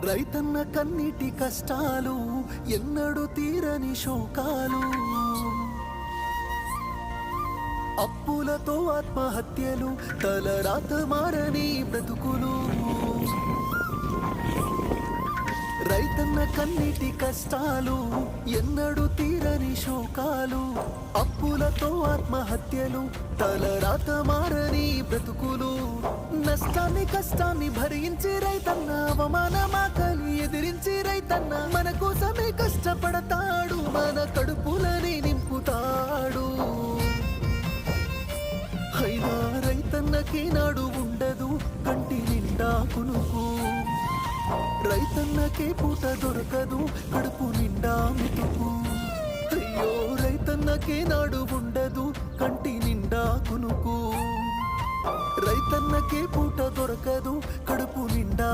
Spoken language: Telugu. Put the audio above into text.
రైతన్న కన్నీటి కష్టాలు ఎన్నడూ తీరని శోకాలు, అప్పులతో ఆత్మహత్యలు, తలరాత మారని బ్రతుకులు. రైతన్న కన్నీటి కష్టాలు ఎన్నడూ తీరని శోకాలు, అప్పులతో ఆత్మహత్యలు, తలరాత మారని బ్రతుకులు. నష్టాన్ని కష్టాన్ని భరించి రైతన్న, అవమానమాకలి ఎదిరించి రైతన్న మన కోసమే కష్టపడతాడు, మన కడుపులని నింపుతాడు. అయినా రైతన్నకి నాడు ఉండదు కంటి నిండా కునుకు, రైతన్నకే పూట దొరకదు కడుపు నిండా మెతుకు. అయ్యో రైతన్నకే నాడు ఉండదు కంటి నిండా కునుకు, రైతన్నకే పూట దొరకదు కడుపు నిండా